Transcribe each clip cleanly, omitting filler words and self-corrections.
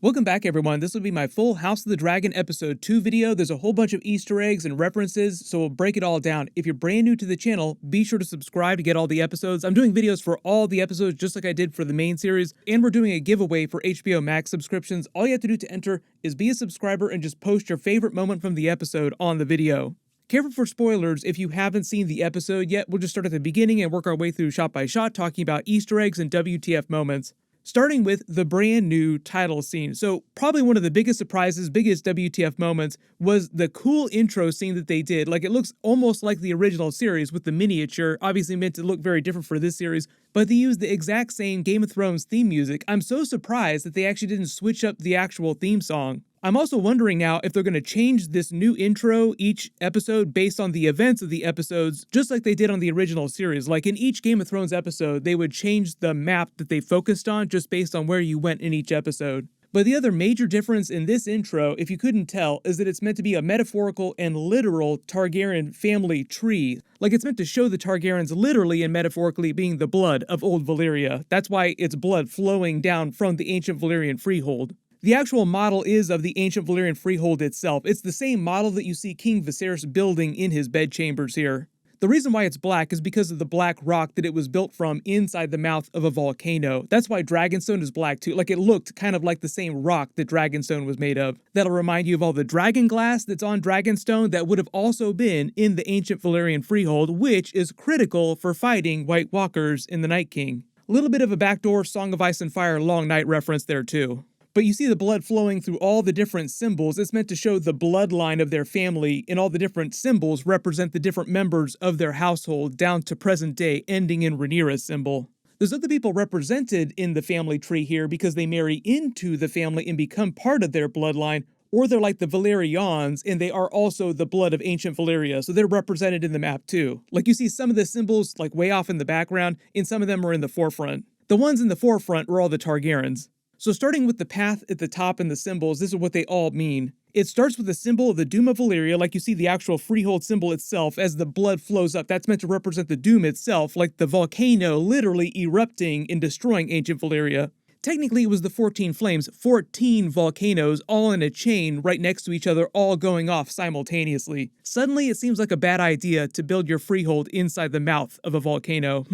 Welcome back everyone, this will be my full House of the Dragon episode 2 video. There's a whole bunch of Easter eggs and references, so we'll break it all down. If you're brand new to the channel, be sure to subscribe to get all the episodes. I'm doing videos for all the episodes just like I did for the main series, and we're doing a giveaway for HBO Max subscriptions. All you have to do to enter is be a subscriber and just post your favorite moment from the episode on the video. Careful for spoilers if you haven't seen the episode yet. We'll just start at the beginning and work our way through shot by shot, talking about Easter eggs and WTF moments. Starting with the brand new title scene. So probably one of the biggest surprises, biggest WTF moments was the cool intro scene that they did. Like, it looks almost like the original series with the miniature, obviously meant to look very different for this series, but they used the exact same Game of Thrones theme music. I'm so surprised that they actually didn't switch up the actual theme song. I'm also wondering now if they're going to change this new intro each episode based on the events of the episodes, just like they did on the original series. Like in each Game of Thrones episode, they would change the map that they focused on just based on where you went in each episode. But the other major difference in this intro, if you couldn't tell, is that it's meant to be a metaphorical and literal Targaryen family tree. Like, it's meant to show the Targaryens literally and metaphorically being the blood of old Valyria. That's why it's blood flowing down from the ancient Valyrian Freehold. The actual model is of the ancient Valyrian Freehold itself. It's the same model that you see King Viserys building in his bedchambers here. The reason why it's black is because of the black rock that it was built from inside the mouth of a volcano. That's why Dragonstone is black too. Like, it looked kind of like the same rock that Dragonstone was made of. That'll remind you of all the dragon glass that's on Dragonstone that would have also been in the ancient Valyrian Freehold, which is critical for fighting White Walkers in the Night King. A little bit of a backdoor Song of Ice and Fire Long Night reference there too. But you see the blood flowing through all the different symbols. It's meant to show the bloodline of their family, and all the different symbols represent the different members of their household down to present day, ending in Rhaenyra's symbol. There's other people represented in the family tree here because they marry into the family and become part of their bloodline, or they're like the Valyrians and they are also the blood of ancient Valyria, so they're represented in the map too. Like, you see some of the symbols like way off in the background, and some of them are in the forefront. The ones in the forefront were all the Targaryens. So starting with the path at the top and the symbols, this is what they all mean. It starts with the symbol of the Doom of Valyria, like you see the actual Freehold symbol itself as the blood flows up. That's meant to represent the Doom itself, like the volcano literally erupting and destroying ancient Valyria. Technically, it was the 14 flames, 14 volcanoes all in a chain right next to each other, all going off simultaneously. Suddenly, it seems like a bad idea to build your Freehold inside the mouth of a volcano.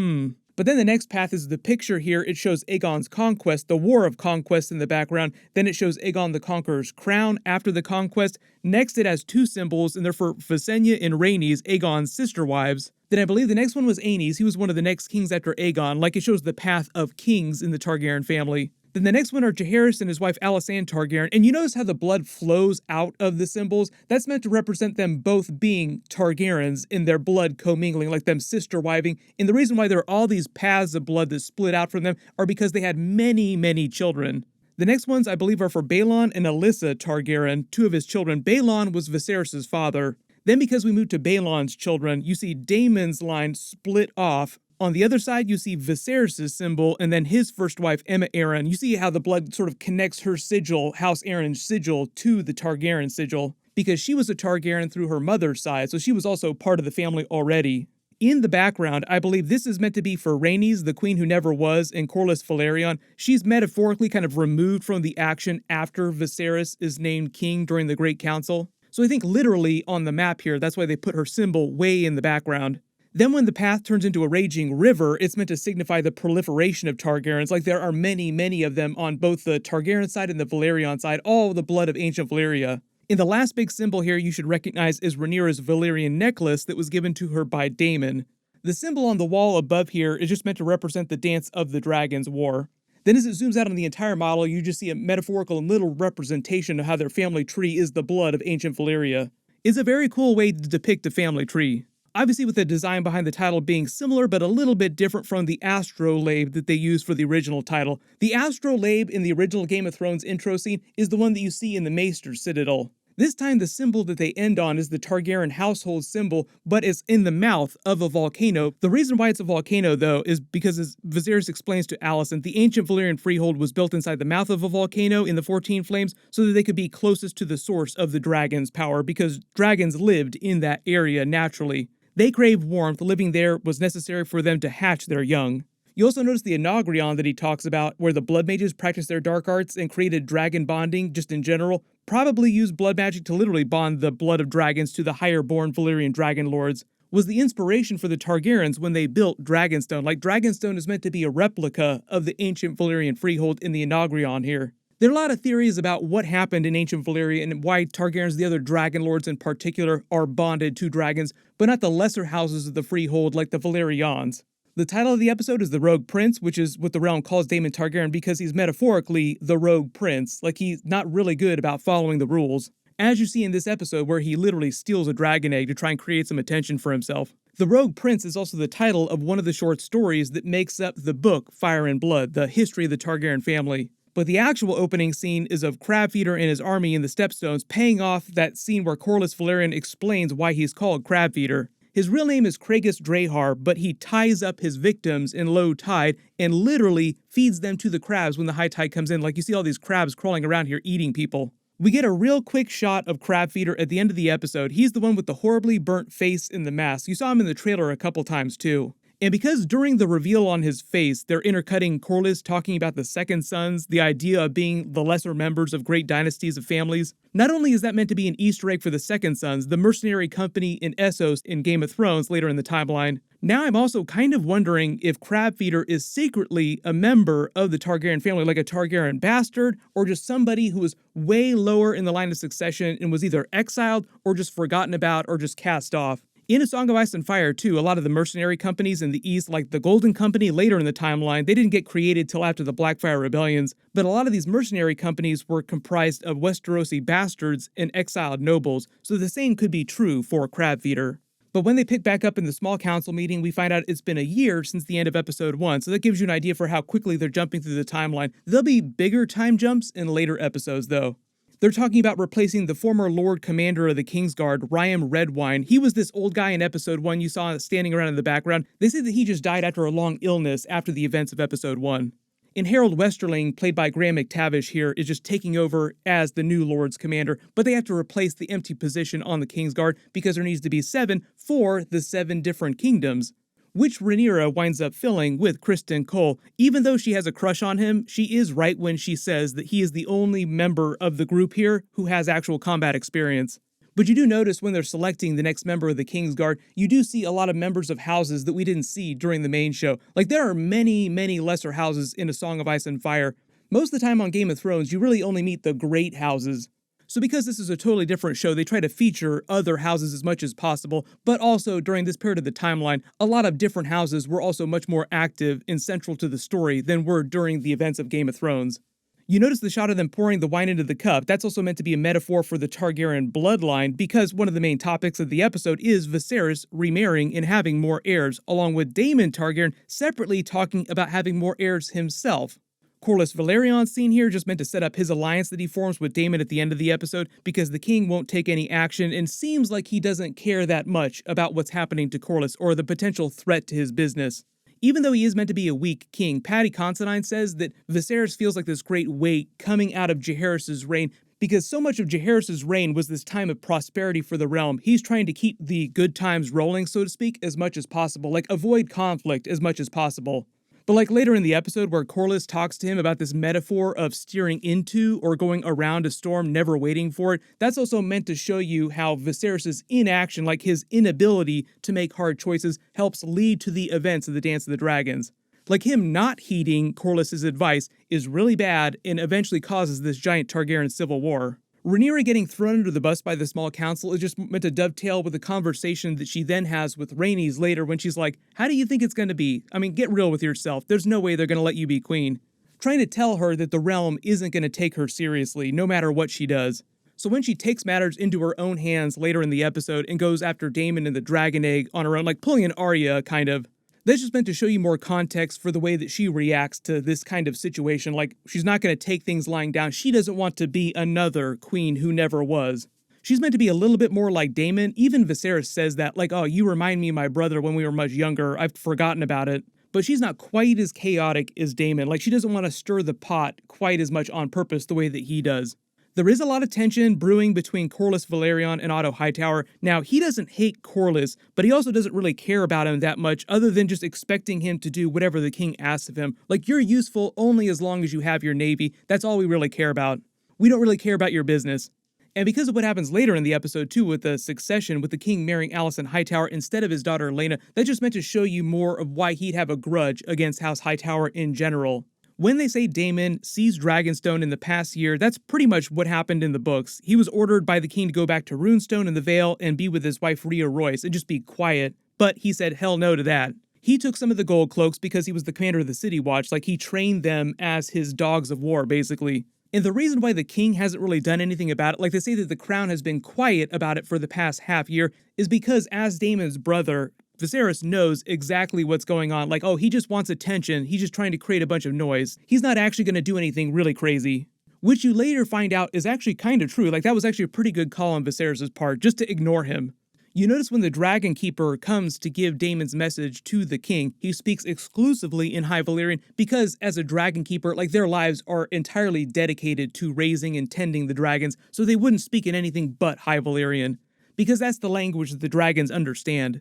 But then the next path is the picture here. It shows Aegon's conquest, the War of Conquest in the background. Then it shows Aegon the Conqueror's crown after the conquest. Next, it has two symbols, and they're for Visenya and Rhaenys, Aegon's sister wives. Then I believe the next one was Aenys. He was one of the next kings after Aegon, like it shows the path of kings in the Targaryen family. Then the next one are Jaehaerys and his wife Alysanne Targaryen, and you notice how the blood flows out of the symbols? That's meant to represent them both being Targaryens in their blood commingling, like them sister-wiving. And the reason why there are all these paths of blood that split out from them are because they had many, many children. The next ones, I believe, are for Balon and Alyssa Targaryen, two of his children. Balon was Viserys' father. Then because we move to Balon's children, you see Daemon's line split off. On the other side, you see Viserys' symbol, and then his first wife, Aemma Arryn. You see how the blood sort of connects her sigil, House Arryn's sigil, to the Targaryen sigil, because she was a Targaryen through her mother's side, so she was also part of the family already. In the background, I believe this is meant to be for Rhaenys, the queen who never was, and Corlys Velaryon. She's metaphorically kind of removed from the action after Viserys is named king during the Great Council. So I think literally on the map here, that's why they put her symbol way in the background. Then when the path turns into a raging river, it's meant to signify the proliferation of Targaryens. Like, there are many, many of them on both the Targaryen side and the Valyrian side, all the blood of ancient Valyria. And the last big symbol here you should recognize is Rhaenyra's Valyrian necklace that was given to her by Daemon. The symbol on the wall above here is just meant to represent the Dance of the Dragons War. Then as it zooms out on the entire model, you just see a metaphorical and little representation of how their family tree is the blood of ancient Valyria. It's a very cool way to depict a family tree. Obviously with the design behind the title being similar but a little bit different from the astrolabe that they used for the original title. The astrolabe in the original Game of Thrones intro scene is the one that you see in the Maester Citadel. This time the symbol that they end on is the Targaryen household symbol, but it's in the mouth of a volcano. The reason why it's a volcano, though, is because, as Viserys explains to Alicent, the ancient Valyrian Freehold was built inside the mouth of a volcano in the 14 Flames so that they could be closest to the source of the dragon's power, because dragons lived in that area naturally. They craved warmth. Living there was necessary for them to hatch their young. You also notice the Anagrion that he talks about, where the blood mages practice their dark arts and created dragon bonding just in general, probably used blood magic to literally bond the blood of dragons to the higher-born Valyrian dragon lords, was the inspiration for the Targaryens when they built Dragonstone. Like, Dragonstone is meant to be a replica of the ancient Valyrian Freehold in the Anagrion here. There are a lot of theories about what happened in ancient Valyria and why Targaryens, the other dragon lords in particular, are bonded to dragons, but not the lesser houses of the Freehold like the Valyrians. The title of the episode is The Rogue Prince, which is what the realm calls Daemon Targaryen because he's metaphorically the rogue prince, like he's not really good about following the rules. As you see in this episode where he literally steals a dragon egg to try and create some attention for himself. The Rogue Prince is also the title of one of the short stories that makes up the book Fire and Blood, the history of the Targaryen family. But the actual opening scene is of Crabfeeder and his army in the Stepstones, paying off that scene where Corlys Velaryon explains why he's called Crabfeeder. His real name is Cragus Drahar, but he ties up his victims in low tide and literally feeds them to the crabs when the high tide comes in. Like, you see all these crabs crawling around here eating people. We get a real quick shot of Crabfeeder at the end of the episode. He's the one with the horribly burnt face in the mask. You saw him in the trailer a couple times too. And because during the reveal on his face, they're intercutting Corlys talking about the second sons, the idea of being the lesser members of great dynasties of families, not only is that meant to be an Easter egg for the second sons, the mercenary company in Essos in Game of Thrones later in the timeline, now I'm also kind of wondering if Crabfeeder is secretly a member of the Targaryen family, like a Targaryen bastard, or just somebody who was way lower in the line of succession and was either exiled or just forgotten about or just cast off. In A Song of Ice and Fire, too, a lot of the mercenary companies in the East, like the Golden Company later in the timeline, they didn't get created till after the Blackfire Rebellions, but a lot of these mercenary companies were comprised of Westerosi bastards and exiled nobles, so the same could be true for Crabfeeder. But when they pick back up in the small council meeting, we find out it's been a year since the end of episode 1, so that gives you an idea for how quickly they're jumping through the timeline. There'll be bigger time jumps in later episodes, though. They're talking about replacing the former Lord Commander of the Kingsguard, Ryam Redwine. He was this old guy in episode 1 you saw standing around in the background. They say that he just died after a long illness after the events of episode 1. And Harold Westerling, played by Graham McTavish here, is just taking over as the new Lord's Commander, but they have to replace the empty position on the Kingsguard because there needs to be 7 for the 7 different kingdoms, which Rhaenyra winds up filling with Criston Cole. Even though she has a crush on him, she is right when she says that he is the only member of the group here who has actual combat experience. But you do notice when they're selecting the next member of the Kingsguard, you do see a lot of members of houses that we didn't see during the main show. Like, there are many, many lesser houses in A Song of Ice and Fire. Most of the time on Game of Thrones, you really only meet the great houses. So because this is a totally different show, they try to feature other houses as much as possible, but also during this period of the timeline, a lot of different houses were also much more active and central to the story than were during the events of Game of Thrones. You notice the shot of them pouring the wine into the cup. That's also meant to be a metaphor for the Targaryen bloodline because one of the main topics of the episode is Viserys remarrying and having more heirs, along with Daemon Targaryen separately talking about having more heirs himself. Corlys Velaryon's scene here just meant to set up his alliance that he forms with Daemon at the end of the episode because the king won't take any action and seems like he doesn't care that much about what's happening to Corlys or the potential threat to his business. Even though he is meant to be a weak king, Paddy Considine says that Viserys feels like this great weight coming out of Jaehaerys' reign because so much of Jaehaerys' reign was this time of prosperity for the realm. He's trying to keep the good times rolling, so to speak, as much as possible, like avoid conflict as much as possible. But like later in the episode where Corlys talks to him about this metaphor of steering into or going around a storm, never waiting for it, that's also meant to show you how Viserys' inaction, like his inability to make hard choices, helps lead to the events of the Dance of the Dragons. Like him not heeding Corlys' advice is really bad and eventually causes this giant Targaryen civil war. Rhaenyra getting thrown under the bus by the small council is just meant to dovetail with the conversation that she then has with Rhaenys later when she's like, how do you think it's going to be? I mean, get real with yourself. There's no way they're going to let you be queen. Trying to tell her that the realm isn't going to take her seriously, no matter what she does. So when she takes matters into her own hands later in the episode and goes after Daemon and the dragon egg on her own, like pulling an Arya, kind of, that's just meant to show you more context for the way that she reacts to this kind of situation. Like, she's not going to take things lying down. She doesn't want to be another queen who never was. She's meant to be a little bit more like Daemon. Even Viserys says that, like, oh, you remind me of my brother when we were much younger. I've forgotten about it. But she's not quite as chaotic as Daemon. Like, she doesn't want to stir the pot quite as much on purpose the way that he does. There is a lot of tension brewing between Corlys Velaryon and Otto Hightower. Now, he doesn't hate Corlys, but he also doesn't really care about him that much other than just expecting him to do whatever the king asks of him. Like, you're useful only as long as you have your navy. That's all we really care about. We don't really care about your business. And because of what happens later in the episode too with the succession, with the king marrying Alicent Hightower instead of his daughter Laena, that just meant to show you more of why he'd have a grudge against House Hightower in general. When they say Daemon seized Dragonstone in the past year, that's pretty much what happened in the books. He was ordered by the king to go back to Runestone in the Vale and be with his wife Rhea Royce and just be quiet, but he said hell no to that. He took some of the gold cloaks because he was the commander of the City Watch, like he trained them as his dogs of war, basically. And the reason why the king hasn't really done anything about it, like they say that the crown has been quiet about it for the past half year, is because as Daemon's brother, Viserys knows exactly what's going on. Like, oh, he just wants attention. He's just trying to create a bunch of noise. He's not actually going to do anything really crazy. Which you later find out is actually kind of true. Like, that was actually a pretty good call on Viserys' part, just to ignore him. You notice when the Dragon Keeper comes to give Daemon's message to the king, he speaks exclusively in High Valyrian because as a Dragon Keeper, like their lives are entirely dedicated to raising and tending the dragons, so they wouldn't speak in anything but High Valyrian, because that's the language that the dragons understand.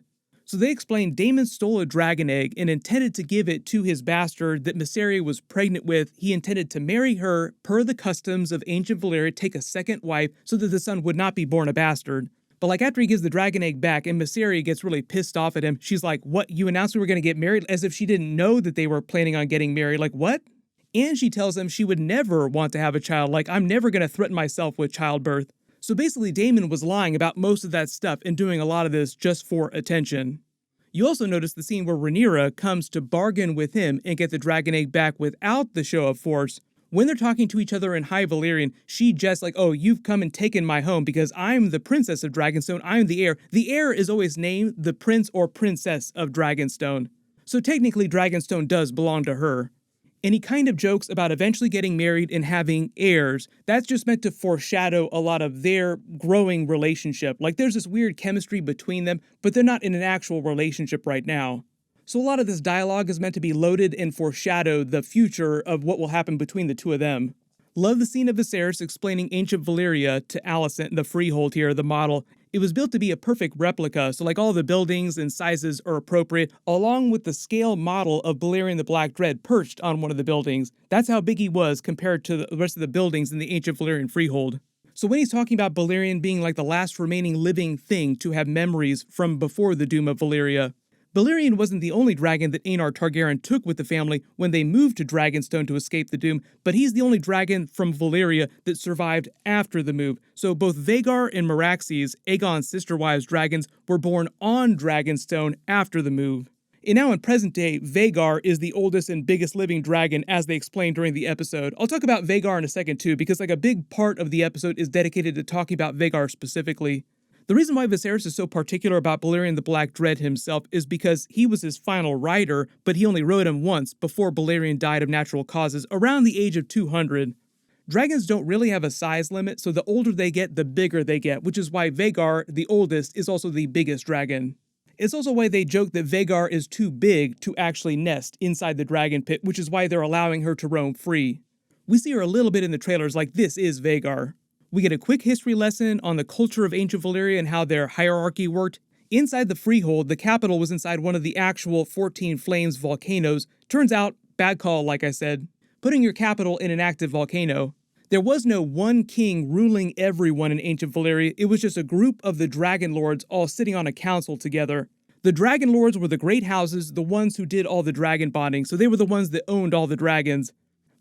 So they explained Daemon stole a dragon egg and intended to give it to his bastard that Mysaria was pregnant with. He intended to marry her per the customs of ancient Valyria, take a second wife so that the son would not be born a bastard. But like after he gives the dragon egg back and Mysaria gets really pissed off at him, she's like, what, you announced we were going to get married? As if she didn't know that they were planning on getting married. Like, what? And she tells him she would never want to have a child. Like, I'm never going to threaten myself with childbirth. So basically Daemon was lying about most of that stuff and doing a lot of this just for attention. You also notice the scene where Rhaenyra comes to bargain with him and get the dragon egg back without the show of force. When they're talking to each other in High Valyrian, she just like, oh, you've come and taken my home because I'm the princess of Dragonstone, I'm the heir. The heir is always named the prince or princess of Dragonstone. So technically Dragonstone does belong to her. And he kind of jokes about eventually getting married and having heirs. That's just meant to foreshadow a lot of their growing relationship. Like there's this weird chemistry between them, but they're not in an actual relationship right now. So a lot of this dialogue is meant to be loaded and foreshadow the future of what will happen between the two of them. Love the scene of Viserys explaining ancient Valyria to Alicent, the Freehold here, the model. It was built to be a perfect replica, so like all the buildings and sizes are appropriate, along with the scale model of Balerion the Black Dread perched on one of the buildings. That's how big he was compared to the rest of the buildings in the ancient Valyrian Freehold. So when he's talking about Balerion being like the last remaining living thing to have memories from before the doom of Valyria, Balerion wasn't the only dragon that Aenar Targaryen took with the family when they moved to Dragonstone to escape the doom, but he's the only dragon from Valyria that survived after the move. So both Vhagar and Meraxes, Aegon's sister-wives dragons, were born on Dragonstone after the move. And now in present day, Vhagar is the oldest and biggest living dragon, as they explained during the episode. I'll talk about Vhagar in a second too, because like a big part of the episode is dedicated to talking about Vhagar specifically. The reason why Viserys is so particular about Balerion the Black Dread himself is because he was his final rider, but he only rode him once before Balerion died of natural causes around the age of 200. Dragons don't really have a size limit, so the older they get, the bigger they get, which is why Vhagar, the oldest, is also the biggest dragon. It's also why they joke that Vhagar is too big to actually nest inside the dragon pit, which is why they're allowing her to roam free. We see her a little bit in the trailers like this is Vhagar. We get a quick history lesson on the culture of ancient Valyria and how their hierarchy worked. Inside the Freehold, the capital was inside one of the actual 14 Flames volcanoes. Turns out, bad call, like I said. Putting your capital in an active volcano. There was no one king ruling everyone in ancient Valyria. It was just a group of the Dragon Lords all sitting on a council together. The Dragon Lords were the great houses, the ones who did all the dragon bonding, so they were the ones that owned all the dragons.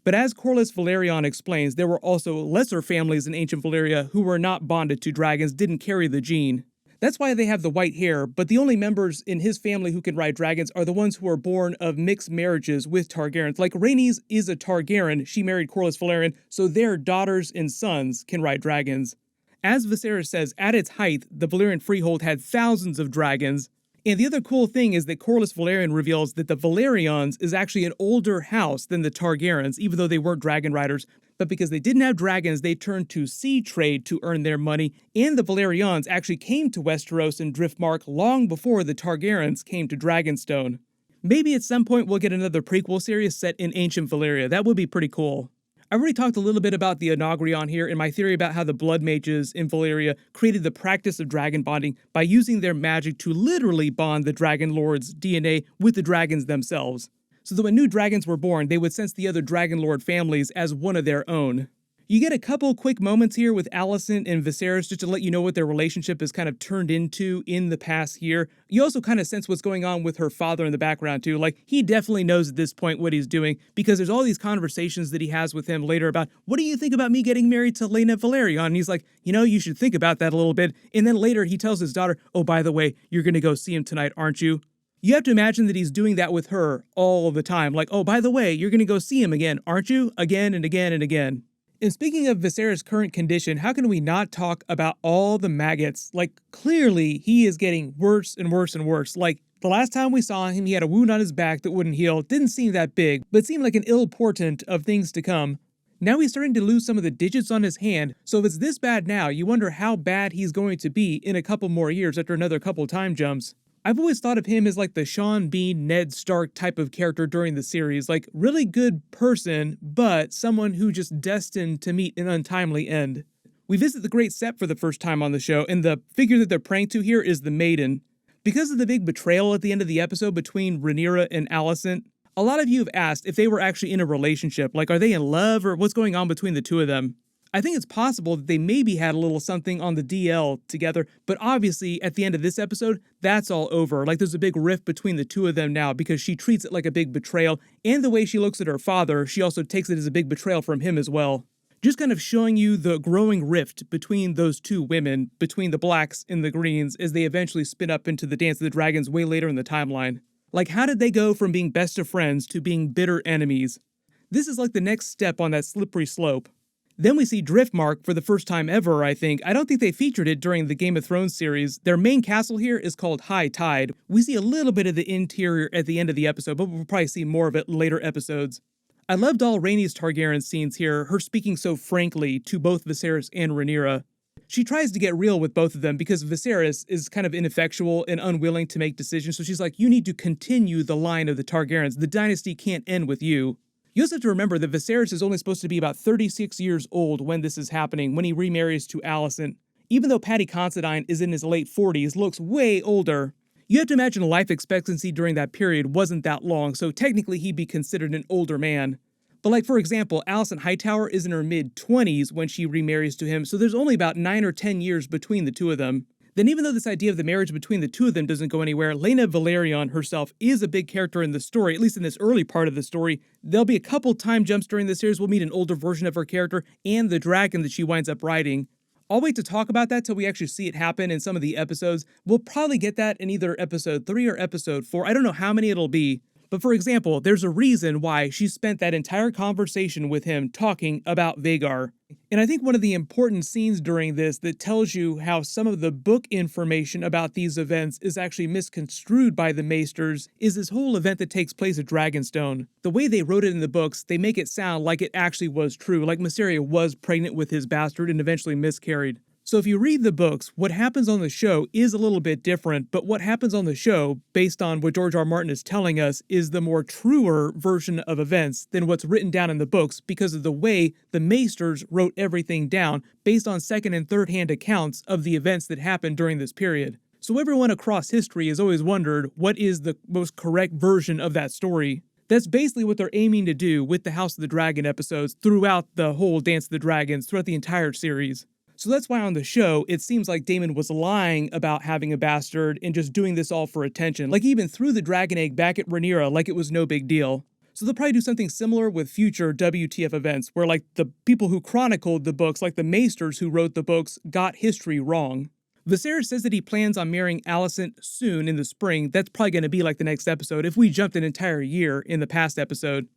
But as Corlys Velaryon explains, there were also lesser families in ancient Valyria who were not bonded to dragons, didn't carry the gene. That's why they have the white hair, but the only members in his family who can ride dragons are the ones who are born of mixed marriages with Targaryens. Like Rhaenys is a Targaryen, she married Corlys Velaryon, so their daughters and sons can ride dragons. As Viserys says, at its height, the Valyrian Freehold had thousands of dragons. And the other cool thing is that Corlys Velaryon reveals that the Valyrians is actually an older house than the Targaryens, even though they weren't dragon riders. But because they didn't have dragons, they turned to sea trade to earn their money, and the Valyrians actually came to Westeros and Driftmark long before the Targaryens came to Dragonstone. Maybe at some point we'll get another prequel series set in ancient Valyria. That would be pretty cool. I've already talked a little bit about the Onagrion here and my theory about how the blood mages in Valyria created the practice of dragon bonding by using their magic to literally bond the dragon lord's DNA with the dragons themselves, so that when new dragons were born, they would sense the other dragon lord families as one of their own. You get a couple quick moments here with Alicent and Viserys just to let you know what their relationship has kind of turned into in the past year. You also kind of sense what's going on with her father in the background too. Like, he definitely knows at this point what he's doing, because there's all these conversations that he has with him later about, what do you think about me getting married to Laena Valyrian? And he's like, you should think about that a little bit. And then later he tells his daughter, oh, by the way, you're going to go see him tonight, aren't you? You have to imagine that he's doing that with her all the time. Like, oh, by the way, you're going to go see him again, aren't you? Again and again and again. And speaking of Viserys' current condition, how can we not talk about all the maggots? Like, clearly, he is getting worse and worse and worse. Like, the last time we saw him, he had a wound on his back that wouldn't heal. Didn't seem that big, but seemed like an ill portent of things to come. Now he's starting to lose some of the digits on his hand, so if it's this bad now, you wonder how bad he's going to be in a couple more years after another couple time jumps. I've always thought of him as like the Sean Bean, Ned Stark type of character during the series, like really good person, but someone who just destined to meet an untimely end. We visit the Great Sept for the first time on the show, and the figure that they're praying to here is the Maiden. Because of the big betrayal at the end of the episode between Rhaenyra and Alicent, a lot of you have asked if they were actually in a relationship, like are they in love or what's going on between the two of them? I think it's possible that they maybe had a little something on the DL together, but obviously at the end of this episode, that's all over. Like there's a big rift between the two of them now because she treats it like a big betrayal, and the way she looks at her father, she also takes it as a big betrayal from him as well. Just kind of showing you the growing rift between those two women, between the blacks and the greens, as they eventually spin up into the Dance of the Dragons way later in the timeline. Like, how did they go from being best of friends to being bitter enemies? This is like the next step on that slippery slope. Then we see Driftmark for the first time ever, I think. I don't think they featured it during the Game of Thrones series. Their main castle here is called High Tide. We see a little bit of the interior at the end of the episode, but we'll probably see more of it in later episodes. I loved all Rhaenys Targaryen scenes here, her speaking so frankly to both Viserys and Rhaenyra. She tries to get real with both of them because Viserys is kind of ineffectual and unwilling to make decisions, so she's like, you need to continue the line of the Targaryens. The dynasty can't end with you. You also have to remember that Viserys is only supposed to be about 36 years old when this is happening, when he remarries to Alicent. Even though Paddy Considine is in his late 40s, looks way older. You have to imagine life expectancy during that period wasn't that long, so technically he'd be considered an older man. But like, for example, Alicent Hightower is in her mid-20s when she remarries to him, so there's only about 9 or 10 years between the two of them. Then even though this idea of the marriage between the two of them doesn't go anywhere, Laena Valyrian herself is a big character in the story, at least in this early part of the story. There'll be a couple time jumps during the series. We'll meet an older version of her character and the dragon that she winds up riding. I'll wait to talk about that till we actually see it happen in some of the episodes. We'll probably get that in either episode 3 or episode 4. I don't know how many it'll be. But for example, there's a reason why she spent that entire conversation with him talking about Vhagar. And I think one of the important scenes during this that tells you how some of the book information about these events is actually misconstrued by the Maesters is this whole event that takes place at Dragonstone. The way they wrote it in the books, they make it sound like it actually was true, like Mysaria was pregnant with his bastard and eventually miscarried. So if you read the books, what happens on the show is a little bit different, but what happens on the show, based on what George R. R. Martin is telling us, is the more truer version of events than what's written down in the books because of the way the Maesters wrote everything down based on second and third hand accounts of the events that happened during this period. So everyone across history has always wondered what is the most correct version of that story. That's basically what they're aiming to do with the House of the Dragon episodes throughout the whole Dance of the Dragons, throughout the entire series. So that's why on the show, it seems like Daemon was lying about having a bastard and just doing this all for attention. Like he even threw the dragon egg back at Rhaenyra like it was no big deal. So they'll probably do something similar with future WTF events, where like the people who chronicled the books, like the Maesters who wrote the books, got history wrong. Viserys says that he plans on marrying Alicent soon in the spring. That's probably going to be like the next episode if we jumped an entire year in the past episode.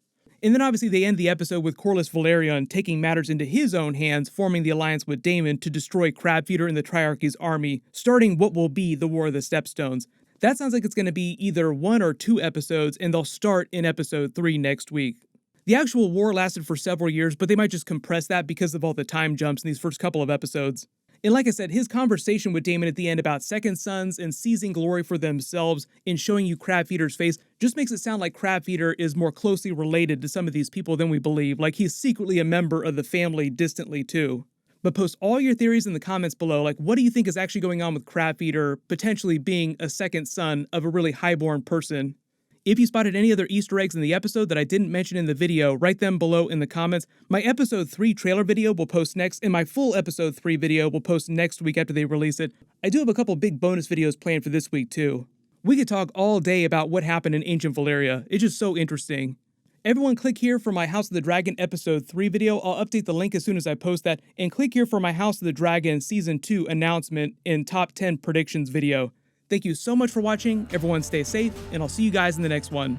And then obviously they end the episode with Corlys Velaryon taking matters into his own hands, forming the alliance with Daemon to destroy Crabfeeder and the Triarchy's army, starting what will be the War of the Stepstones. That sounds like it's going to be either 1 or 2 episodes, and they'll start in episode 3 next week. The actual war lasted for several years, but they might just compress that because of all the time jumps in these first couple of episodes. And like I said, his conversation with Daemon at the end about second sons and seizing glory for themselves in showing you Crabfeeder's face just makes it sound like Crabfeeder is more closely related to some of these people than we believe, like he's secretly a member of the family distantly too. But post all your theories in the comments below, like what do you think is actually going on with Crabfeeder potentially being a second son of a really highborn person? If you spotted any other Easter eggs in the episode that I didn't mention in the video, write them below in the comments. My episode 3 trailer video will post next, and my full episode 3 video will post next week after they release it. I do have a couple big bonus videos planned for this week too. We could talk all day about what happened in ancient Valyria. It's just so interesting. Everyone click here for my House of the Dragon episode 3 video. I'll update the link as soon as I post that. And click here for my House of the Dragon season 2 announcement and top 10 predictions video. Thank you so much for watching. Everyone stay safe, and I'll see you guys in the next one.